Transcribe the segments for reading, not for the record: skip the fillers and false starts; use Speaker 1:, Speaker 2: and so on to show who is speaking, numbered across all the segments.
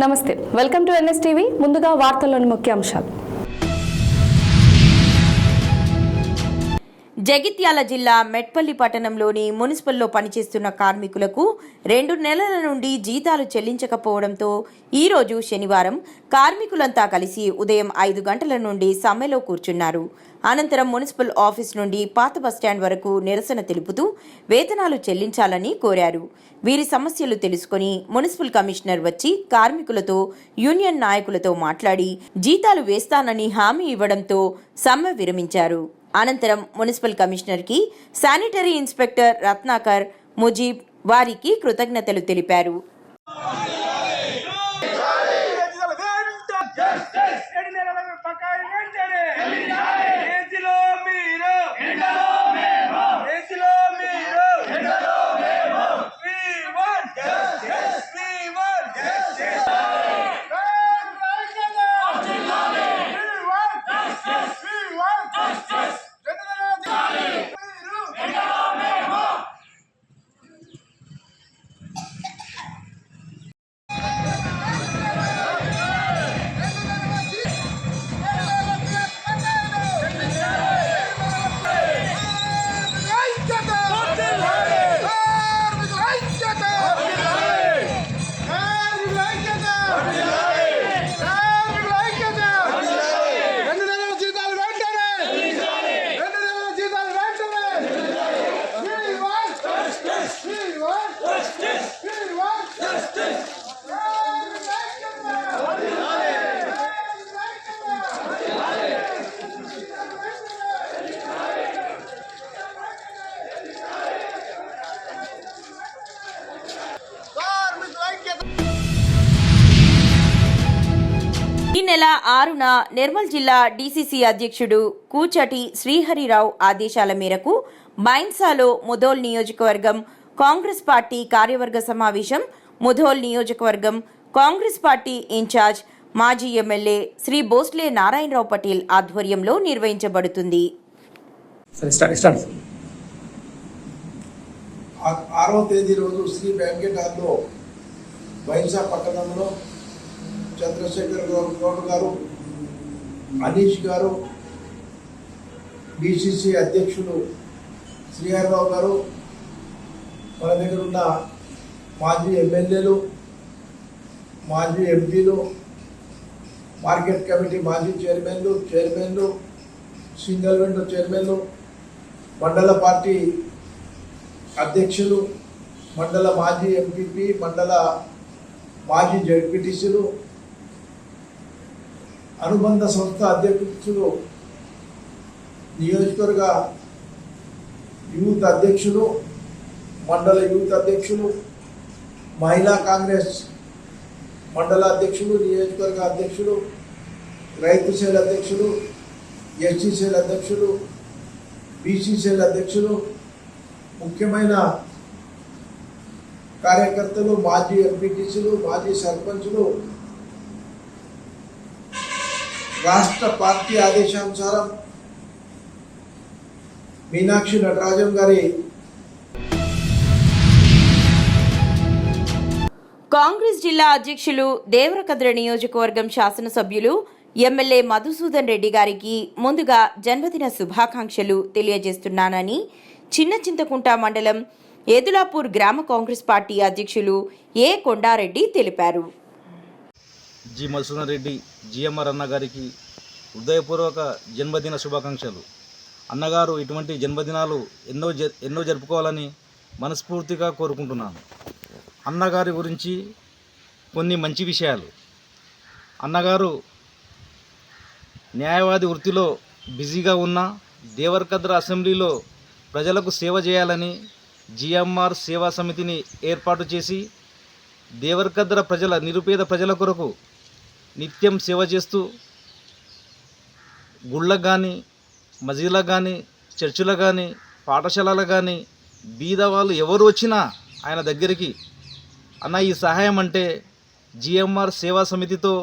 Speaker 1: నమస్తే, welcome to NSTV. ముందుగా వార్తల్లోని ముఖ్యాంశాలు.
Speaker 2: జగిత్యాల జిల్లా మెట్పల్లి పట్టణంలోని మున్సిపల్లో పనిచేస్తున్న కార్మికులకు 2 నెలల నుండి జీతాలు చెల్లించకపోవడంతో ఈరోజు శనివారం కార్మికులంతా కలిసి ఉదయం 5 గంటల నుండి సమ్మెలో కూర్చున్నారు. అనంతరం మున్సిపల్ ఆఫీస్ నుండి పాత బస్టాండ్ వరకు నిరసన తెలుపుతూ వేతనాలు చెల్లించాలని కోరారు. వీరి సమస్యలు తెలుసుకుని మున్సిపల్ కమిషనర్ వచ్చి కార్మికులతో, యూనియన్ నాయకులతో మాట్లాడి జీతాలు వేస్తానని హామీ ఇవ్వడంతో సమ్మె విరమించారు. అనంతరం మున్సిపల్ కమిషనర్కి శానిటరీ ఇన్స్పెక్టర్ రత్నాకర్, ముజీబ్ వారికి కృతజ్ఞతలు తెలిపారు. ఈ నెల 6న నిర్మల్ జిల్లా DCC అధ్యక్షుడు కూచటి శ్రీహరిరావు ఆదేశాల మేరకు బైన్సాలో ముధోల్ నియోజకవర్గం కాంగ్రెస్ పార్టీ కార్యవర్గ సమావేశం ముధోల్ నియోజకవర్గం కాంగ్రెస్ పార్టీ ఇన్ఛార్జ్ మాజీ ఎమ్మెల్యే శ్రీ బోస్లే నారాయణరావు పటేల్ ఆధ్వర్యంలో నిర్వహించబడుతుంది.
Speaker 3: 6వ తేదీ రోజు శ్రీ బ్యాంకెట్ హాల్లో బైన్సా పట్టణంలో చంద్రశేఖర్ గౌడ్ గారు, అనీష్ గారు, DCC అధ్యక్షులు శ్రీహరిరావు గారు, మన దగ్గర ఉన్న మాజీ ఎమ్మెల్యేలు, మాజీ ఎంపీలు, మార్కెట్ కమిటీ మాజీ చైర్మన్లు, సింగిల్ విండో చైర్మన్లు, మండల పార్టీ అధ్యక్షులు, మండల మాజీ ఎంపీపీ, మండల మాజీ జడ్పీటీసీలు, అనుబంధ సంస్థ అధ్యక్షులు, నియోజకవర్గ యూత్ అధ్యక్షులు, మండల యూత్ అధ్యక్షులు, మహిళా కాంగ్రెస్ మండల అధ్యక్షులు, నియోజకవర్గ అధ్యక్షులు, రైతు సెల్ అధ్యక్షులు, SC సెల్ అధ్యక్షులు, BC సెల్ అధ్యక్షులు, ముఖ్యమైన కార్యకర్తలు, మాజీ ఎంపీటీసీలు, మాజీ సర్పంచులు రాష్ట్ర పార్టీ ఆదేశానుసారం మీనాక్షి నటరాజన్ గారి
Speaker 2: కాంగ్రెస్ జిల్లా అధ్యక్షులు దేవరకద్ర నియోజకవర్గం శాసనసభ్యులు ఎమ్మెల్యే మధుసూదన్ రెడ్డి గారికి ముందుగా జన్మదిన శుభాకాంక్షలు తెలియజేస్తున్నానని చిన్న చింతకుంట మండలం ఏదులాపూర్ గ్రామ కాంగ్రెస్ పార్టీ అధ్యక్షులు ఏ కొండారెడ్డి తెలిపారు.
Speaker 4: జి మధుసూదన్ రెడ్డి GMR అన్నగారికి హృదయపూర్వక జన్మదిన శుభాకాంక్షలు. అన్నగారు ఇటువంటి జన్మదినాలు ఎన్నో జరుపుకోవాలని మనస్ఫూర్తిగా కోరుకుంటున్నాను. అన్నగారి గురించి కొన్ని మంచి విషయాలు. అన్నగారు న్యాయవాది వృత్తిలో బిజీగా ఉన్న దేవరకద్ర అసెంబ్లీలో ప్రజలకు సేవ చేయాలని GMR సేవా సమితిని ఏర్పాటు చేసి దేవరకద్ర నిరుపేద ప్రజల కొరకు నిత్యం సేవ చేస్తూ గుళ్ళకు కానీ, మసీదులకు కానీ, చర్చిలకు కానీ, పాఠశాలలకు కానీ బీద వాళ్ళు ఎవరు వచ్చినా ఆయన దగ్గరికి అన్న ఈ సహాయం అంటే GMR సేవా సమితితో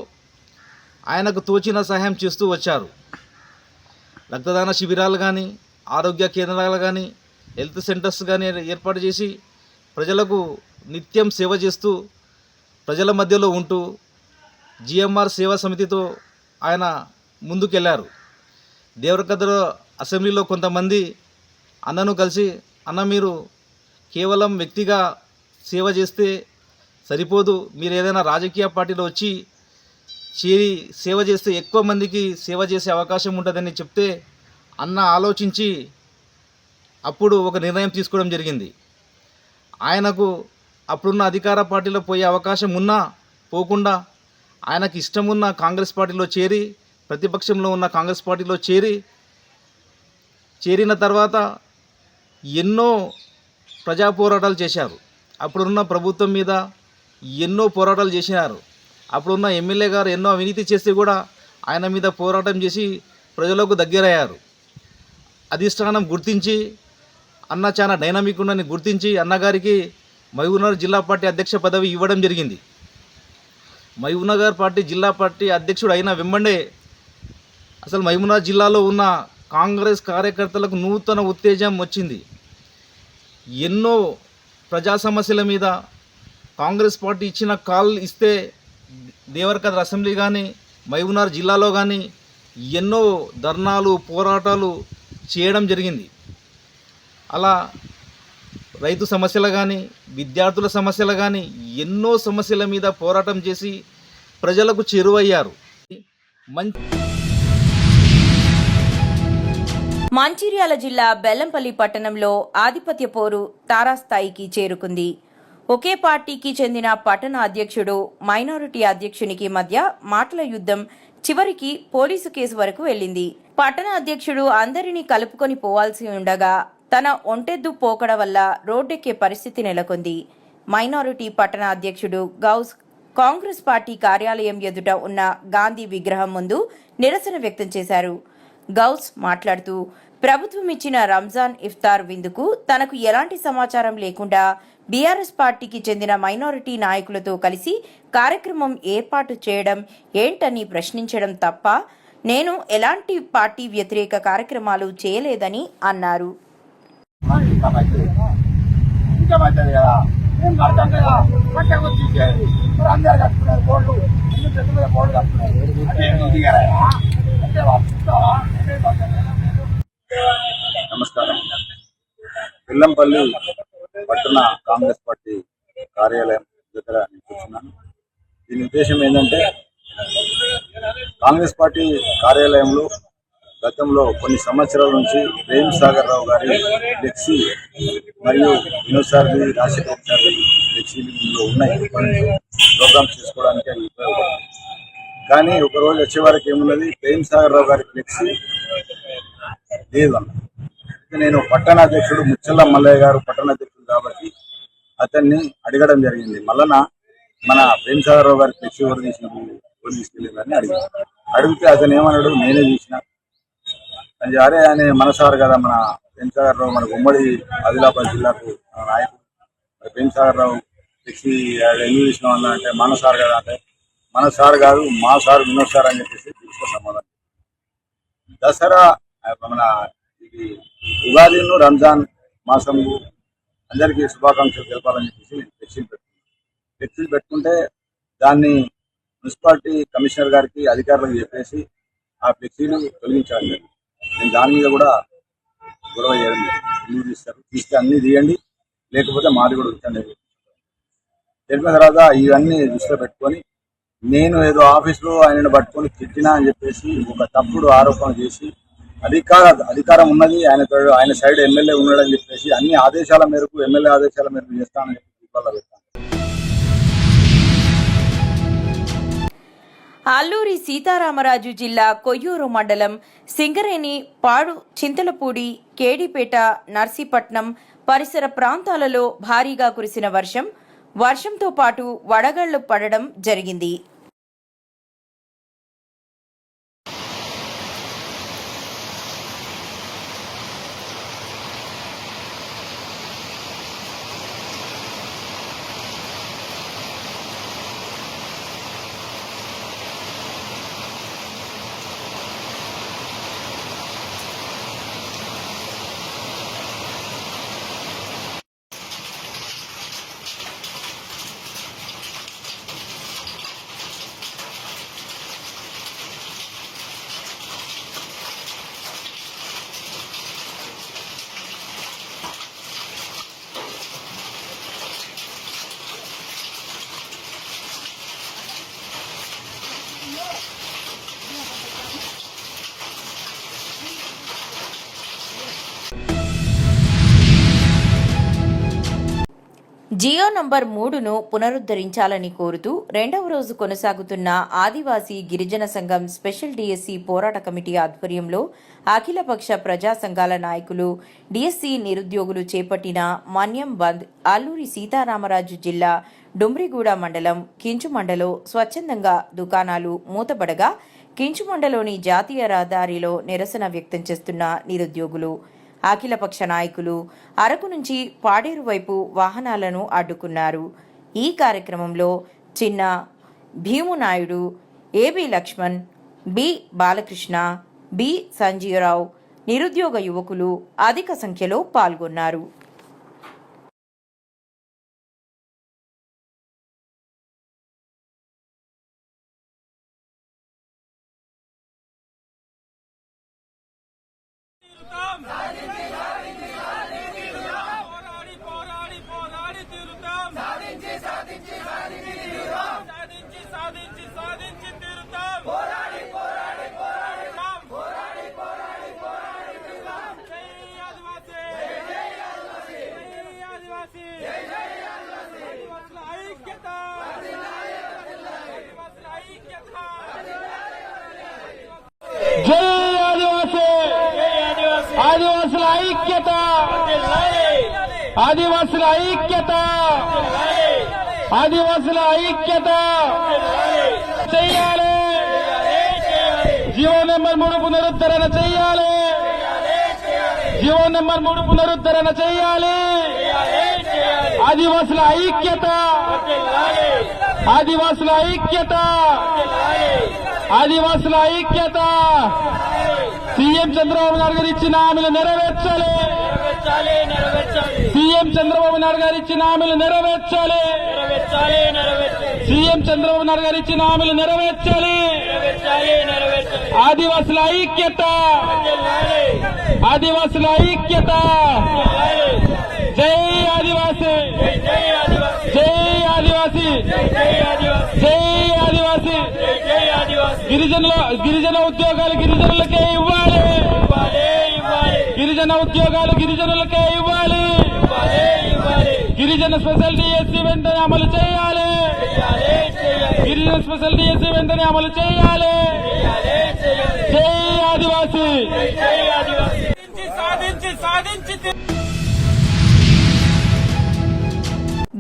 Speaker 4: ఆయనకు తోచిన సహాయం చేస్తూ వచ్చారు. రక్తదాన శిబిరాలు కానీ, ఆరోగ్య కేంద్రాలు కానీ, హెల్త్ సెంటర్స్ కానీ ఏర్పాటు చేసి ప్రజలకు నిత్యం సేవ చేస్తూ ప్రజల మధ్యలో ఉంటూ జిఎంఆర్ సేవా సమితితో ఆయన ముందుకెళ్లారు. దేవరకద్ర అసెంబ్లీలో కొంతమంది అన్నను కలిసి, అన్న మీరు కేవలం వ్యక్తిగా సేవ చేస్తే సరిపోదు, మీరు ఏదైనా రాజకీయ పార్టీలో వచ్చి చేరి సేవ చేస్తే ఎక్కువ మందికి సేవ చేసే అవకాశం ఉంటుందని చెప్తే అన్న ఆలోచించి అప్పుడు ఒక నిర్ణయం తీసుకోవడం జరిగింది. ఆయనకు అప్పుడున్న అధికార పార్టీలో పోయే అవకాశం ఉన్నా పోకుండా ఆయనకు ఇష్టమున్న కాంగ్రెస్ పార్టీలో చేరి, ప్రతిపక్షంలో ఉన్న కాంగ్రెస్ పార్టీలో చేరిన తర్వాత ఎన్నో ప్రజా పోరాటాలు చేశారు. అప్పుడున్న ప్రభుత్వం మీద ఎన్నో పోరాటాలు చేసినారు. అప్పుడున్న ఎమ్మెల్యే గారు ఎన్నో అవినీతి చేస్తే కూడా ఆయన మీద పోరాటం చేసి ప్రజలకు దగ్గరయ్యారు. అధిష్టానం గుర్తించి అన్న చాలా డైనమిక్ ఉండని గుర్తించి అన్నగారికి మహబూబ్నగర్ జిల్లా పార్టీ అధ్యక్ష పదవి ఇవ్వడం జరిగింది. మహబూబ్నగర్ పార్టీ జిల్లా పార్టీ అధ్యక్షుడు అయిన వెంబడే అసలు మహబూబ్నగర్ జిల్లాలో ఉన్న కాంగ్రెస్ కార్యకర్తలకు నూతన ఉత్తేజం వచ్చింది. ఎన్నో ప్రజా సమస్యల మీద కాంగ్రెస్ పార్టీ ఇచ్చిన కాల్ ఇస్తే దేవరకద్ర అసెంబ్లీ కానీ మహబూబ్నగర్ జిల్లాలో కానీ ఎన్నో ధర్నాలు పోరాటాలు చేయడం జరిగింది. అలా రైతు సమస్యలు కానీ విద్యార్థుల సమస్యలు కానీ ఎన్నో సమస్యల మీద పోరాటం చేసి ప్రజలకు చేరువయ్యారు.
Speaker 2: మంచిర్యాల జిల్లా బెల్లంపల్లి పట్టణంలో ఆధిపత్య పోరు తారాస్థాయికి చేరుకుంది. ఒకే పార్టీకి చెందిన పట్టణ అధ్యక్షుడు మైనారిటీ అధ్యక్షునికి మధ్య మాటల యుద్ధం చివరికి పోలీసు కేసు వరకు వెళ్లింది. పట్టణ అధ్యక్షుడు అందరినీ కలుపుకొని పోవాల్సి ఉండగా తన ఒంటెద్దు పోకడ వల్ల రోడ్డెక్కే పరిస్థితి నెలకొంది. మైనారిటీ పట్టణ అధ్యక్షుడు గౌస్ కాంగ్రెస్ పార్టీ కార్యాలయం ఎదుట ఉన్న గాంధీ విగ్రహం ముందు నిరసన వ్యక్తం చేశారు. గౌస్ మాట్లాడుతూ ప్రభుత్వం ఇచ్చిన రంజాన్ ఇఫ్తార్ విందుకు తనకు ఎలాంటి సమాచారం లేకుండా బీఆర్ఎస్ పార్టీకి చెందిన మైనారిటీ నాయకులతో కలిసి కార్యక్రమం ఏర్పాటు చేయడం ఏంటని ప్రశ్నించడం తప్ప నేను ఎలాంటి పార్టీ వ్యతిరేక కార్యక్రమాలు చేయలేదని అన్నారు.
Speaker 5: నమస్కారం. బెల్లంపల్లి పట్టణ కాంగ్రెస్ పార్టీ కార్యాలయం దగ్గర కూర్చున్నాను. దీని ఉద్దేశం ఏంటంటే, కాంగ్రెస్ పార్టీ కార్యాలయంలో గతంలో కొన్ని సంవత్సరాల నుంచి ప్రేమ్ సాగర్ రావు గారి ఫ్లెక్సీ మరియు వినోద్ సార్ది, రాజశేఖర్ సార్ది ఫ్లెక్సీలో ఉన్నాయి. ప్రోగ్రామ్స్ చేసుకోవడానికి అవి ఉపయోగపడుతుంది. కానీ ఒకరోజు వచ్చేవారికి ఏమున్నది, ప్రేమ్ సాగర్ రావు గారి ఫ్లెక్సీ లేదు అన్న. నేను పట్టణ అధ్యక్షుడు ముచ్చల్ల మల్లయ్య గారు పట్టణ అధ్యక్షుడు కాబట్టి అతన్ని అడగడం జరిగింది. మళ్ళా మన ప్రేమ్ సాగర్ రావు గారి ఫ్లెక్సీ ఎవరు తీసుకెళ్ళారని అడిగితే అతను ఏమన్నాడు, నేనే తీసిన అని. అరే ఆయన మనసారు కదా, మన ప్రేమ్ సాగర్ రావు మనకు ఉమ్మడి ఆదిలాబాద్ జిల్లాకు నాయకుడు. ప్రేమ్ సాగర్ రావు ఫ్లెక్సీ ఎందుకు తీసిన వల్ల అంటే మనసారు కదా అంటే, మన సార్ కాదు మా సార్ వినోద్ సార్ అని చెప్పేసి తీసుకో సమాధానం. దసరా మన ఇది ఉగాదిను రంజాన్ మాసం అందరికీ శుభాకాంక్షలు తెలపాలని చెప్పేసి నేను ఫ్లెక్సీలు పెట్టుకుంటే దాన్ని మున్సిపాలిటీ కమిషనర్ గారికి అధికారులకు చెప్పేసి ఆ ఫ్లెక్సీలు తొలగించాలి. నేను దాని మీద కూడా గొడవ చేయడం ఎందుకు తీస్తారు, తీస్తే అన్నీ తీయండి, లేకపోతే మాది కూడా ఉంచండి తెలిపిన తర్వాత ఇవన్నీ దృష్టిలో పెట్టుకొని నేను ఏదో ఆఫీస్లో ఆయనను పట్టుకొని తిట్టినా అని చెప్పేసి ఒక తప్పుడు ఆరోపణ చేసి అధికారం ఉన్నది ఆయన సైడ్ ఎమ్మెల్యే ఉన్నాడని చెప్పేసి అన్ని ఆదేశాల మేరకు ఎమ్మెల్యే ఆదేశాల మేరకు చేస్తానని చెప్పి పెట్టాను.
Speaker 2: అల్లూరి సీతారామరాజు జిల్లా కొయ్యూరు మండలం సింగరేణి, పాడు, చింతలపూడి, కేడిపేట, నర్సీపట్నం పరిసర ప్రాంతాలలో భారీగా కురిసిన వర్షంతో పాటు వడగళ్లు పడడం జరిగింది. జియో నంబర్ 3ను పునరుద్ధరించాలని కోరుతూ రెండవ రోజు కొనసాగుతున్న ఆదివాసీ గిరిజన సంఘం స్పెషల్ డిఎస్సి పోరాట కమిటీ ఆధ్వర్యంలో అఖిలపక్ష ప్రజా సంఘాల నాయకులు డిఎస్సి నిరుద్యోగులు చేపట్టిన మన్యం బంద్ అల్లూరి సీతారామరాజు జిల్లా డుమ్రిగూడ మండలం కించుమండలో స్వచ్ఛందంగా దుకాణాలు మూతబడగా కించుమండలోని జాతీయ రహదారిలో నిరసన వ్యక్తం చేస్తున్న నిరుద్యోగులు అఖిలపక్ష నాయకులు అరకు నుంచి పాడేరు వైపు వాహనాలను అడ్డుకున్నారు. ఈ కార్యక్రమంలో Chinna Bheemunaidu, AB Lakshman, B Balakrishna, B Sanjeevarao, నిరుద్యోగ యువకులు అధిక సంఖ్యలో పాల్గొన్నారు.
Speaker 6: జై ఆదివాసీ, ఆదివాసుల ఐక్యత, ఆదివాసుల ఐక్యత, ఆదివాసుల ఐక్యత చెయ్యాలి. జీవో నెంబర్ 3 పునరుద్ధరణ చెయ్యాలి. జీవో నెంబర్ 3 పునరుద్ధరణ చెయ్యాలి. ఆదివాసుల ఐక్యత, ఆదివాసుల ఐక్యత, ఆదివాసుల ఐక్యత. సీఎం చంద్రబాబు నాయుడు గారు ఇచ్చిన హామీలు నెరవేర్చాలి. సీఎం చంద్రబాబు నాయుడు గారు ఇచ్చిన హామీలు నెరవేర్చాలి. సీఎం చంద్రబాబు నాయుడు గారు ఇచ్చిన హామీలు నెరవేర్చాలి. ఆదివాసుల ఐక్యత, ఆదివాసుల ఐక్యత. జై ఆదివాసీ, జై ఆదివాసీ, జై ఆదివాసీ. గిరిజన ఉద్యోగాలు గిరిజనులకే ఇవ్వాలి. గిరిజన ఉద్యోగాలు గిరిజనులకే ఇవ్వాలి. గిరిజన స్పెషల్ డిఎస్సి వెంటనే అమలు చేయాలి. గిరిజన స్పెషల్ డిఎస్సి వెంటనే అమలు చేయాలి. జై ఆదివాసీ.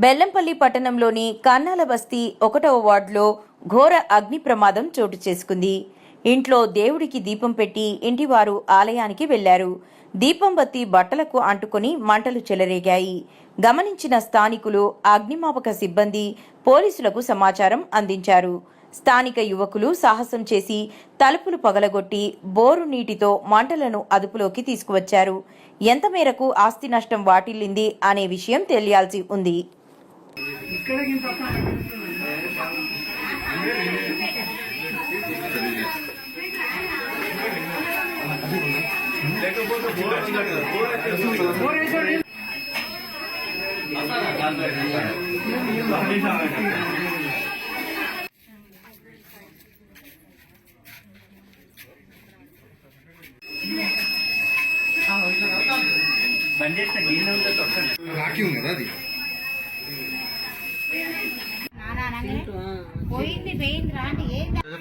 Speaker 2: బెల్లంపల్లి పట్టణంలోని కన్నాల బస్తీ 1వ వార్డులో ఘోర అగ్ని ప్రమాదం చోటు చేసుకుంది. ఇంట్లో దేవుడికి దీపం పెట్టి ఇంటివారు ఆలయానికి వెళ్లారు. దీపం బత్తి బట్టలకు అంటుకొని మంటలు చెలరేగాయి. గమనించిన స్థానికులు, అగ్నిమాపక సిబ్బంది పోలీసులకు సమాచారం అందించారు. స్థానిక యువకులు సాహసం చేసి తలుపులు పగలగొట్టి బోరు నీటితో మంటలను అదుపులోకి తీసుకువచ్చారు. ఎంత మేరకు ఆస్తి నష్టం వాటిల్లింది అనే విషయం తెలియాల్సి ఉంది.
Speaker 7: రాఖీ ఉంది కదా అది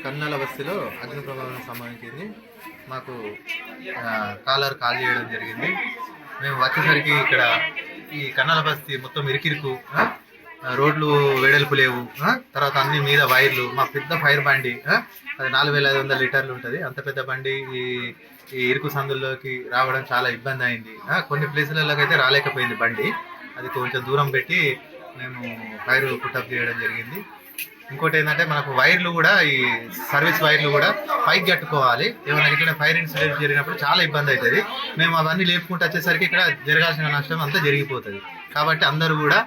Speaker 7: కన్నాల బస్తీలో అగ్ని ప్రమాదం సంభవించింది. మాకు కాలర్ కాల్ చేయడం జరిగింది. మేము వచ్చేసరికి ఇక్కడ ఈ కన్నాల బస్తీ మొత్తం ఇరికిరుకు, రోడ్లు వెడల్పు లేవు, తర్వాత అన్ని మీద వైర్లు. మా పెద్ద ఫైర్ బండి, అది 4500 లీటర్లు ఉంటుంది. అంత పెద్ద బండి ఈ ఇరుకు సందుల్లోకి రావడం చాలా ఇబ్బంది అయింది. కొన్ని ప్లేసులలోకి అయితే రాలేకపోయింది బండి. అది కొంచెం దూరం పెట్టి మేము ఫైర్ పుట్టప్ చేయడం జరిగింది. ఇంకోటి ఏంటంటే మనకు వైర్లు కూడా, ఈ సర్వీస్ వైర్లు కూడా పైకి కట్టుకోవాలి. ఏమైనా ఇట్లా ఫైర్ ఇన్సిడెంట్ జరిగినప్పుడు చాలా ఇబ్బంది అవుతుంది. మేము అవన్నీ లేపుకుంటూ వచ్చేసరికి ఇక్కడ జరగాల్సిన నష్టం అంతా జరిగిపోతుంది. కాబట్టి అందరూ కూడా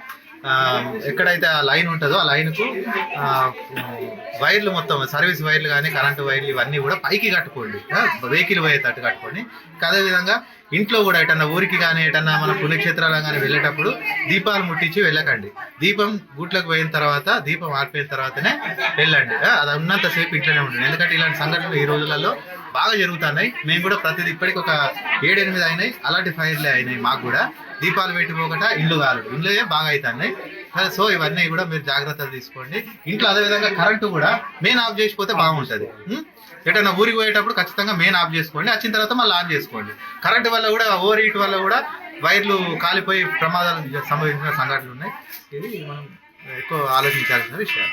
Speaker 7: ఎక్కడైతే ఆ లైన్ ఉంటుందో ఆ లైన్కు వైర్లు మొత్తం, సర్వీస్ వైర్లు కానీ కరెంటు వైర్లు ఇవన్నీ కూడా పైకి కట్టుకోండి. వెహికల్ పోయేటట్టు కట్టుకోండి. అదేవిధంగా ఇంట్లో కూడా ఎటన్నా ఊరికి కానీ ఎటన్నా మన పుణ్యక్షేత్రాలకు కానీ వెళ్ళేటప్పుడు దీపాలు ముట్టించి వెళ్ళకండి. దీపం గూట్లకు పోయిన తర్వాత, దీపం ఆరిపోయిన తర్వాతనే వెళ్ళండి. అది ఉన్నంతసేపు ఇంట్లోనే ఉంటుంది. ఎందుకంటే ఇలాంటి సంఘటనలు ఈ రోజులలో బాగా జరుగుతున్నాయి. మేము కూడా ప్రతిదీ ఇప్పటికి ఒక 7-8 అయినాయి. అలాంటి ఫైర్లే అయినాయి. మాకు కూడా దీపాలు పెట్టిపోకట ఇల్లు కాదు, ఇళ్ళే బాగా అవుతున్నాయి. సో ఇవన్నీ కూడా మీరు జాగ్రత్తలు తీసుకోండి. ఇంట్లో అదేవిధంగా కరెంటు కూడా మెయిన్ ఆఫ్ చేసిపోతే బాగుంటుంది. ఎటైనా ఊరికి పోయేటప్పుడు ఖచ్చితంగా మెయిన్ ఆఫ్ చేసుకోండి, వచ్చిన తర్వాత మళ్ళీ ఆన్ చేసుకోండి. కరెంటు వల్ల కూడా ఓవర్ హీట్ వల్ల కూడా వైర్లు కాలిపోయి ప్రమాదాలు సంభవించిన సంఘటనలు ఉన్నాయి. ఇది మనం ఎక్కువ ఆలోచించాల్సిన విషయం.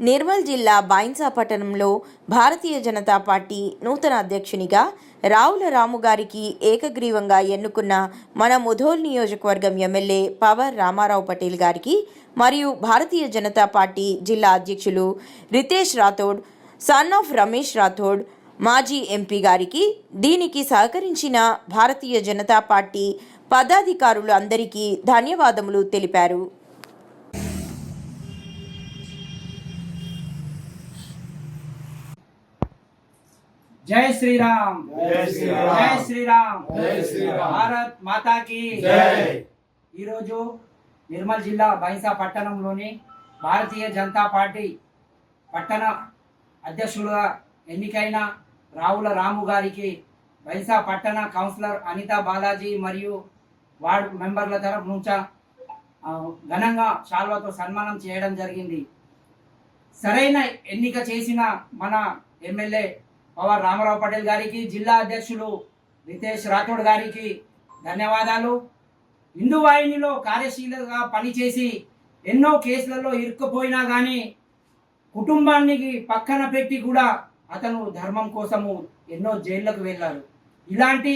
Speaker 2: నిర్మల్ జిల్లా బైన్సా పట్టణంలో భారతీయ జనతా పార్టీ నూతన అధ్యక్షునిగా రావుల రాము గారికి ఏకగ్రీవంగా ఎన్నుకున్న మన ముధోల్ నియోజకవర్గం ఎమ్మెల్యే పవర్ రామారావు పటేల్ గారికి మరియు భారతీయ జనతా పార్టీ జిల్లా అధ్యక్షులు రితేష్ రాథోడ్, సన్ ఆఫ్ రమేష్ రాథోడ్, మాజీ ఎంపీ గారికి, దీనికి సహకరించిన భారతీయ జనతా పార్టీ పదాధికారులు అందరికీ ధన్యవాదములు తెలిపారు.
Speaker 8: జై శ్రీరామ్, జై శ్రీరామ్, జై శ్రీరామ్, జై శ్రీరామ్. భారత్ మాతాకి జై. ఈరోజు నిర్మల్ జిల్లా బైన్సా పట్టణంలోని భారతీయ జనతా పార్టీ పట్టణ అధ్యక్షులుగా ఎన్నికైన రావుల రాము గారికి బైన్సా పట్టణ కౌన్సిలర్ అనితా బాలాజీ మరియు వార్డు మెంబర్ల తరఫు నుంచి ఘనంగా శాల్వాతో సన్మానం చేయడం జరిగింది. సరైన ఎన్నిక చేసిన మన ఎమ్మెల్యే పవర్ రామారావు పటేల్ గారికి, జిల్లా అధ్యక్షులు రితేష్ రాథోడ్ గారికి ధన్యవాదాలు. హిందూ వాహినిలో కార్యశీలగా పనిచేసి ఎన్నో కేసులలో ఇరుక్కుపోయినా కానీ కుటుంబానికి పక్కన పెట్టి కూడా అతను ధర్మం కోసము ఎన్నో జైళ్లకు వెళ్ళారు. ఇలాంటి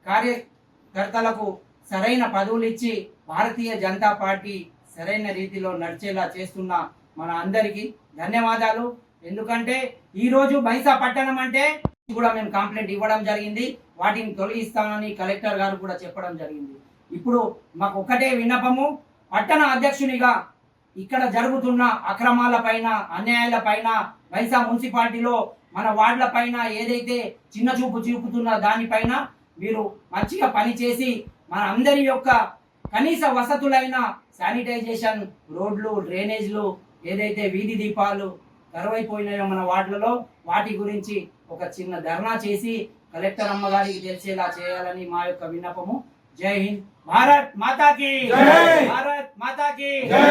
Speaker 8: కార్యకర్తలకు సరైన పదవులు ఇచ్చి భారతీయ జనతా పార్టీ సరైన రీతిలో నడిచేలా చేస్తున్న మన అందరికీ ధన్యవాదాలు. ఎందుకంటే ఈరోజు బైన్సా పట్టణం అంటే కూడా మేము కంప్లైంట్ ఇవ్వడం జరిగింది, వాటిని తొలగిస్తామని కలెక్టర్ గారు కూడా చెప్పడం జరిగింది. ఇప్పుడు మాకు ఒక్కటే విన్నపము, పట్టణ అధ్యక్షునిగా ఇక్కడ జరుగుతున్న అక్రమాల పైన, అన్యాయాల పైన, బైన్సా మున్సిపాలిటీలో మన వార్డుల పైన ఏదైతే చిన్న చూపు చూపుతున్న దానిపైన మీరు మంచిగా పనిచేసి మన అందరి యొక్క కనీస వసతులైన శానిటైజేషన్, రోడ్లు, డ్రైనేజ్లు, ఏదైతే వీధి దీపాలు కరువైపోయినాయో మన వార్డులలో వాటి గురించి ఒక చిన్న ధర్నా చేసి కలెక్టర్ అమ్మగారికి తెలిసేలా చేయాలని మా యొక్క విన్నపము. జై హింద్, భారత్ మాతాకి జై, భారత్ మాతాకి జై.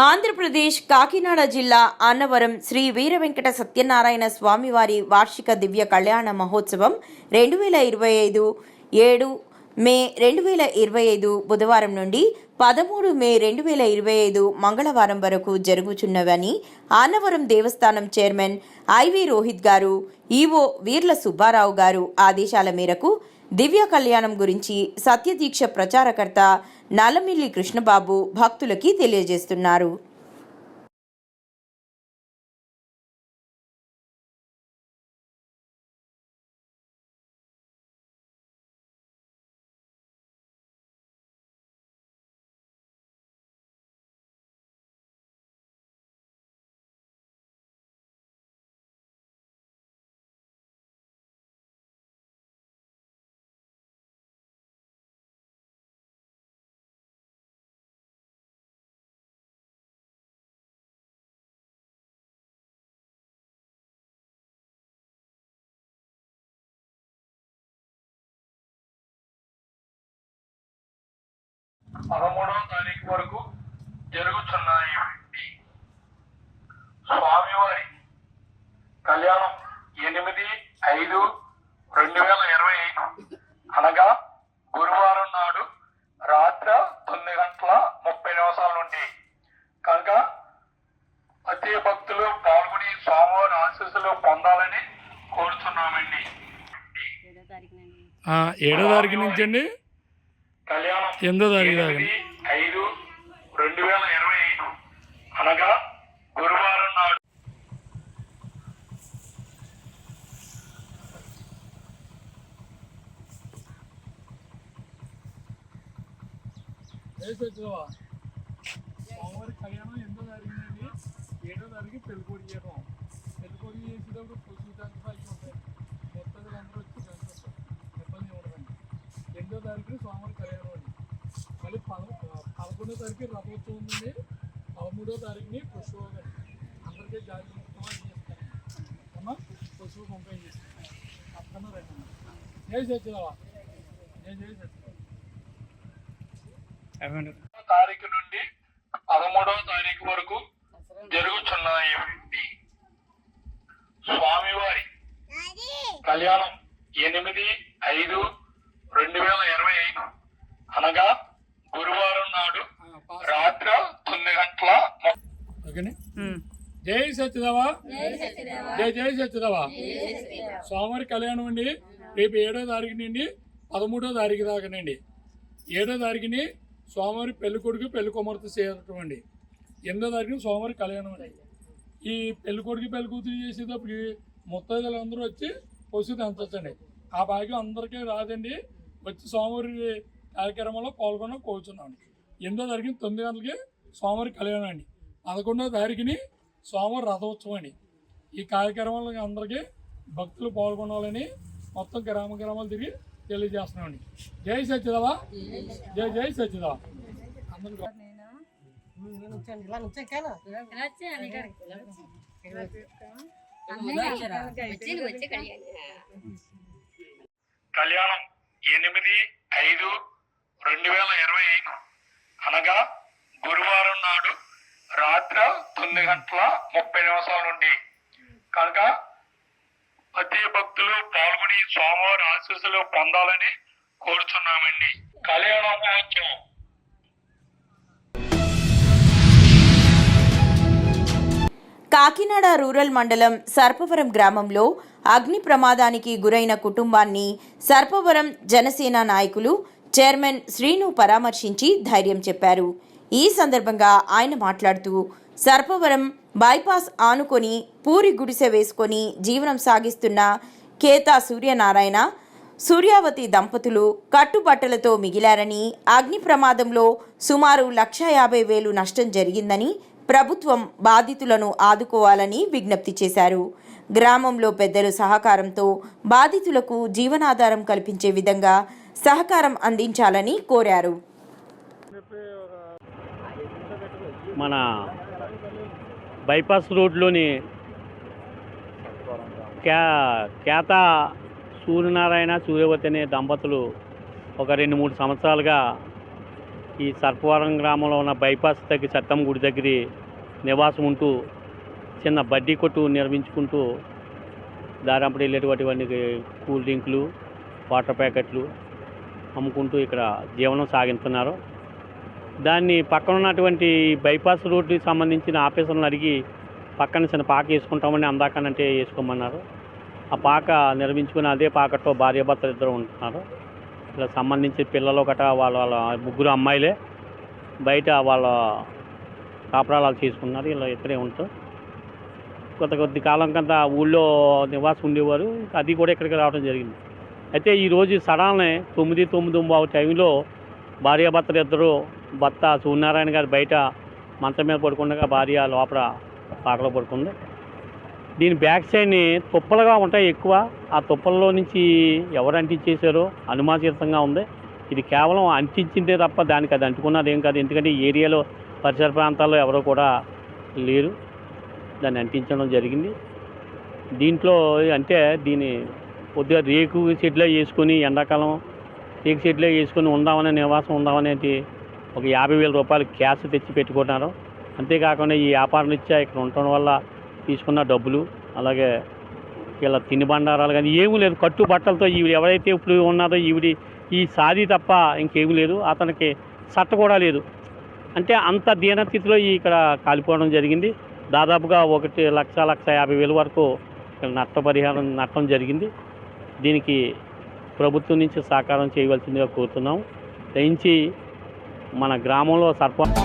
Speaker 2: ఆంధ్రప్రదేశ్ కాకినాడ జిల్లా అన్నవరం శ్రీ వీర వెంకట సత్యనారాయణ స్వామివారి వార్షిక దివ్య కళ్యాణ మహోత్సవం 2025 7 మే 2025 బుధవారం నుండి 13 మే 2025 మంగళవారం వరకు జరుగుచున్నవని అన్నవరం దేవస్థానం చైర్మన్ ఐవి రోహిత్ గారు, ఈవో వీర్ల సుబ్బారావు గారు ఆదేశాల మేరకు దివ్య కళ్యాణం గురించి సత్యదీక్ష ప్రచారకర్త నల్లమిల్లి కృష్ణబాబు భక్తులకి తెలియజేస్తున్నారు.
Speaker 6: పదమూడవ తారీఖు వరకు జరుగుతున్నాయి. స్వామివారి కళ్యాణం 8/5/2025 అనగా గురువారం నాడు రాత్రి 9:30 నుండి కనుక ప్రతి భక్తులు పాల్గొని స్వామివారి ఆశీస్సులు పొందాలని కోరుతున్నామండి.
Speaker 9: 7వ తారీఖు నుంచి అండి
Speaker 6: కళ్యాణం
Speaker 9: 8వ తారీఖు దాకా
Speaker 6: 8/5/2025 అనగా గురువారం నాడు.
Speaker 9: స్వామివారి కళ్యాణం 8వ తారీఖు నుండి 7వ తారీఖు పెళ్ళికోడి చేయడం. పెళ్ళికోడి చేసేటప్పుడు పశువు దంతాలు ఉంటాయి, మొత్తం అందరూ వచ్చి దంచుతారు, ఇబ్బంది ఉండదండి. 8వ తారీఖున స్వామివారి కళ్యాణం అండి. మళ్ళీ 11వ తారీఖు రథోత్సవం ఉందండి. 13వ తారీఖుని పుష్పండి. అందరికీ జాగ్రత్త చేస్తాను అమ్మ, పశువు పంపిణీ చేస్తాను. అక్కడ రండి. జై సత్యదేవ. జై జై సత్యదేవ.
Speaker 6: తారీఖు నుండి 13వ తారీఖు వరకు జరుగుతున్నాయి స్వామివారి కళ్యాణం 8/5/2025 అనగా గురువారం నాడు రాత్రి 9 గంటల.
Speaker 9: ఓకేనే. జై సత్యదేవ. జై జై సత్యదేవ. స్వామివారి కళ్యాణం అండి రేపు 7వ తారీఖు నుండి 13వ తారీఖు దాకానండి. 7వ తారీఖుని స్వామివారి పెళ్లి కొడుకు పెళ్లి కుమార్తె చేయటం అండి. 8వ తారీఖున స్వామివారి కళ్యాణం అండి. ఈ పెళ్లి కొడుకు పెళ్లి కూతురు చేసేటప్పుడు ముత్తైదులు అందరూ వచ్చి పసుపు తెంచండి. ఆ భాగ్యం అందరికీ రాదండి. వచ్చి స్వామివారి కార్యక్రమంలో పాల్గొన్న కోరుచున్నాం. 8వ తారీఖున 9 గంటలకి స్వామివారి కళ్యాణం అండి. 11వ తారీఖుని స్వామివారి రథోత్సవం అండి. ఈ కార్యక్రమంలో అందరికీ భక్తులు పాల్గొనాలని మొత్తం గ్రామాలు తిరిగి తెలియజేస్తున్నామండి. జై సత్యదేవ. జై జై సత్యదేవ. అందరికీ
Speaker 6: కళ్యాణం 8/5/2025 అనగా గురువారం నాడు రాత్రి 9 గంటల 30 నిమిషాల నుండి కనుక ప్రతి భక్తులు పాల్గొని స్వామివారి ఆశీస్సులు పొందాలని కోరుచున్నామండి. కళ్యాణ మహోత్సవం
Speaker 2: కాకినాడ రూరల్ మండలం సర్పవరం గ్రామంలో అగ్ని ప్రమాదానికి గురైన కుటుంబాన్ని సర్పవరం జనసేన నాయకులు చైర్మన్ శ్రీను పరామర్శించి ధైర్యం చెప్పారు. ఈ సందర్భంగా ఆయన మాట్లాడుతూ సర్పవరం బైపాస్ ఆనుకొని పూరి గుడిసె వేసుకొని జీవనం సాగిస్తున్న కేతా సూర్యనారాయణ సూర్యావతి దంపతులు కట్టుబట్టలతో మిగిలారని, అగ్ని ప్రమాదంలో సుమారు 1,50,000 నష్టం జరిగిందని, ప్రభుత్వం బాధితులను ఆదుకోవాలని విజ్ఞప్తి చేశారు. గ్రామంలో పెద్దల సహకారంతో బాధితులకు జీవనాధారం కల్పించే విధంగా సహకారం అందించాలని కోరారు.
Speaker 10: మన బైపాస్ రోడ్లోని కేతా సూర్యనారాయణ సూర్యవతి అనే దంపతులు ఒక 2-3 సంవత్సరాలుగా ఈ సర్పవరం గ్రామంలో ఉన్న బైపాస్ దగ్గర సత్తమ్మ గుడి దగ్గర నివాసం ఉంటూ చిన్న బడ్డీ కొట్టు నిర్మించుకుంటూ దారంపడి వెళ్ళేటువంటి కూల్ డ్రింకులు, వాటర్ ప్యాకెట్లు అమ్ముకుంటూ ఇక్కడ జీవనం సాగిస్తున్నారు. దాన్ని పక్కన ఉన్నటువంటి బైపాస్ రోడ్డుకి సంబంధించిన ఆఫీసర్లను అడిగి పక్కన చిన్న పాక వేసుకుంటామని అందాకనంటే వేసుకోమన్నారు. ఆ పాక నిర్మించుకుని అదే పాకతో భార్యాభర్తలు ఇద్దరు ఉంటున్నారు. ఇలా సంబంధించి పిల్లలు గట వాళ్ళ 3 అమ్మాయిలే బయట వాళ్ళ కాపురాలు చేసుకున్నారు. ఇలా ఇక్కడే ఉంటారు. కొద్ది కాలం కింద ఊళ్ళో నివాసం ఉండేవారు. అది కూడా ఇక్కడికి రావడం జరిగింది. అయితే ఈరోజు సడాల్నే 9:09 టైంలో భార్యాభర్తలు ఇద్దరు, భర్త సూర్యనారాయణ గారు బయట మంచం మీద పడుకుండగా భార్య లోపల పాకలో పడుకుంది. దీని బ్యాక్ సైడ్ని తుప్పలుగా ఉంటాయి ఎక్కువ. ఆ తుప్పల్లో నుంచి ఎవరు అంటించేశారో అనుమానితంగా ఉంది. ఇది కేవలం అంటించిందే తప్ప దానికి అది అంటుకున్నది ఏం కాదు. ఎందుకంటే ఈ ఏరియాలో పరిసర ప్రాంతాల్లో ఎవరో కూడా లేరు. దాన్ని అంటించడం జరిగింది. దీంట్లో అంటే దీన్ని కొద్దిగా రేకు షెడ్లో వేసుకొని ఎండాకాలం రేకు షెడ్లో వేసుకొని ఉందామనే నివాసం ఉందామనేది ఒక 50,000 రూపాయలు క్యాష్ తెచ్చి పెట్టుకున్నారు. అంతేకాకుండా ఈ వ్యాపారం ఇచ్చా ఇక్కడ ఉండటం వల్ల తీసుకున్న డబ్బులు, అలాగే ఇలా తిని బండారాలు కానీ ఏమీ లేదు. కట్టు బట్టలతో ఈవిడ ఎవరైతే ఇప్పుడు ఉన్నదో ఈవిడి ఈ సాది తప్ప ఇంకేమీ లేదు. అతనికి సట్ట కూడా లేదు. అంటే అంత దీనస్థితిలో ఇక్కడ కాలిపోవడం జరిగింది. దాదాపుగా 1,50,000 వరకు ఇక్కడ నష్టం జరిగింది. దీనికి ప్రభుత్వం నుంచి సహకారం చేయవలసిందిగా కోరుతున్నాం. దయించి మన గ్రామంలో సర్పంచ్